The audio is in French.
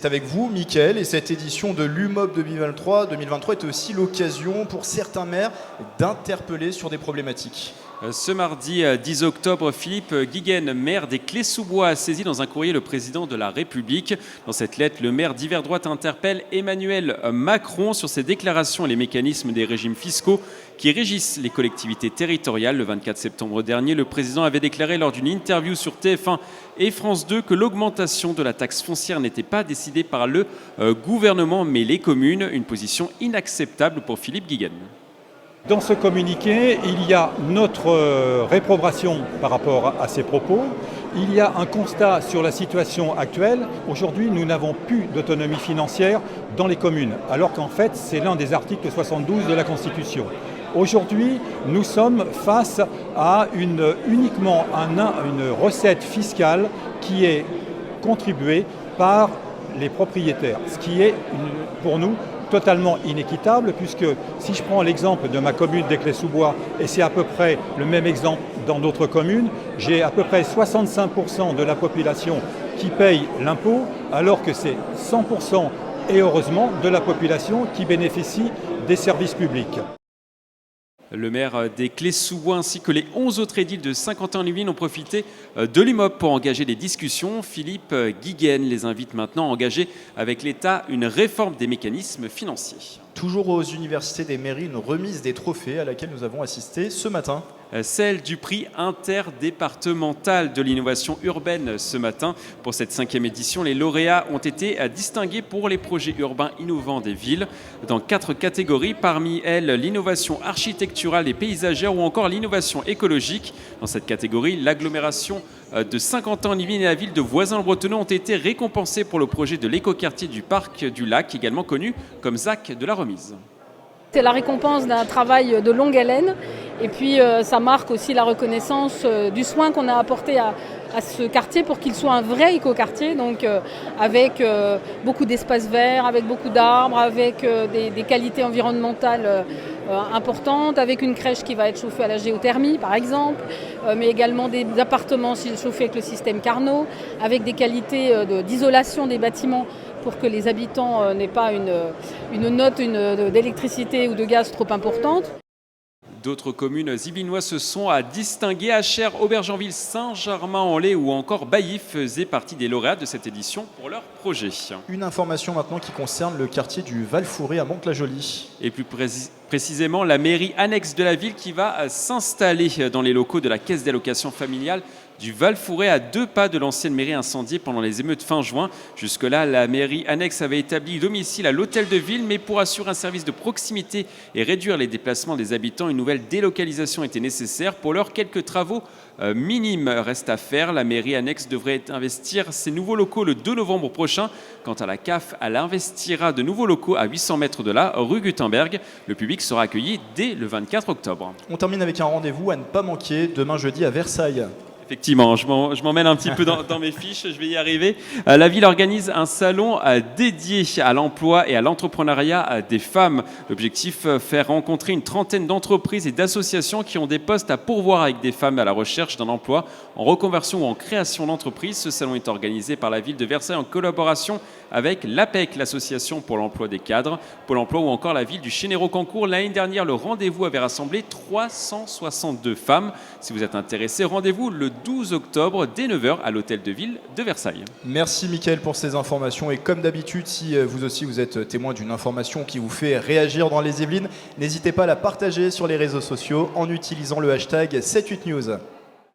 avec vous, Mickaël, et cette édition de l'UMOP 2023 est aussi l'occasion pour certains maires d'interpeller sur des problématiques. Ce mardi 10 octobre, Philippe Guiguen, maire des Clés-sous-Bois, a saisi dans un courrier le président de la République. Dans cette lettre, le maire d'hiver droite interpelle Emmanuel Macron sur ses déclarations et les mécanismes des régimes fiscaux qui régissent les collectivités territoriales. Le 24 septembre dernier, le président avait déclaré lors d'une interview sur TF1 et France 2 que l'augmentation de la taxe foncière n'était pas décidée par le gouvernement mais les communes, une position inacceptable pour Philippe Guiguen. Dans ce communiqué, il y a notre réprobation par rapport à ces propos. Il y a un constat sur la situation actuelle. Aujourd'hui, nous n'avons plus d'autonomie financière dans les communes, alors qu'en fait, c'est l'un des articles 72 de la Constitution. Aujourd'hui, nous sommes face à uniquement une recette fiscale qui est contribuée par les propriétaires, ce qui est pour nous totalement inéquitable, puisque si je prends l'exemple de ma commune des Clés-sous-Bois, et c'est à peu près le même exemple dans d'autres communes, j'ai à peu près 65% de la population qui paye l'impôt, alors que c'est 100% et heureusement de la population qui bénéficie des services publics. Le maire des Clés-sous-Bois ainsi que les 11 autres édiles de Saint-Quentin-en-Yvelines ont profité de l'UMOP pour engager des discussions. Philippe Guiguen les invite maintenant à engager avec l'État une réforme des mécanismes financiers. Toujours aux universités des mairies, une remise des trophées à laquelle nous avons assisté ce matin. Celle du prix interdépartemental de l'innovation urbaine ce matin. Pour cette 5e édition, les lauréats ont été distingués pour les projets urbains innovants des villes dans 4 catégories, parmi elles l'innovation architecturale et paysagère ou encore l'innovation écologique. Dans cette catégorie, l'agglomération de Saint-Quentin-en-Yvelines et la ville de Voisins-le-Bretonneux ont été récompensés pour le projet de l'écoquartier du Parc du Lac, également connu comme ZAC de la Remise. C'est la récompense d'un travail de longue haleine et puis ça marque aussi la reconnaissance du soin qu'on a apporté à ce quartier pour qu'il soit un vrai écoquartier, donc avec beaucoup d'espaces verts, avec beaucoup d'arbres, avec des qualités environnementales importantes, avec une crèche qui va être chauffée à la géothermie par exemple, mais également des appartements chauffés avec le système Carnot, avec des qualités d'isolation des bâtiments pour que les habitants n'aient pas une note d'électricité ou de gaz trop importante. D'autres communes yvelinoises se sont distinguées. Achères, Aubergenville, Saint-Germain-en-Laye ou encore Bailly faisaient partie des lauréats de cette édition pour leur projet. Une information maintenant qui concerne le quartier du Val-Fouré à Mantes-la-Jolie. Et plus précisément, la mairie annexe de la ville qui va s'installer dans les locaux de la Caisse d'allocation familiale du Val-Fouré, à 2 pas de l'ancienne mairie incendiée pendant les émeutes fin juin. Jusque-là, la mairie annexe avait établi domicile à l'hôtel de ville, mais pour assurer un service de proximité et réduire les déplacements des habitants, une nouvelle délocalisation était nécessaire. Pour l'heure, quelques travaux minimes restent à faire. La mairie annexe devrait investir ses nouveaux locaux le 2 novembre prochain. Quant à la CAF, elle investira de nouveaux locaux à 800 mètres de là, rue Gutenberg. Le public sera accueilli dès le 24 octobre. On termine avec un rendez-vous à ne pas manquer demain jeudi à Versailles. Effectivement, je m'emmène un petit peu dans mes fiches, je vais y arriver. La ville organise un salon dédié à l'emploi et à l'entrepreneuriat des femmes. L'objectif, faire rencontrer une trentaine d'entreprises et d'associations qui ont des postes à pourvoir avec des femmes à la recherche d'un emploi en reconversion ou en création d'entreprise. Ce salon est organisé par la ville de Versailles en collaboration avec l'APEC, l'association pour l'emploi des cadres, Pôle emploi ou encore la ville du Chénéro-Cancourt. L'année dernière, le rendez-vous avait rassemblé 362 femmes. Si vous êtes intéressé, rendez-vous le 12 octobre dès 9h à l'hôtel de ville de Versailles. Merci Mickaël pour ces informations et comme d'habitude, si vous aussi vous êtes témoin d'une information qui vous fait réagir dans les Yvelines, n'hésitez pas à la partager sur les réseaux sociaux en utilisant le hashtag 78news.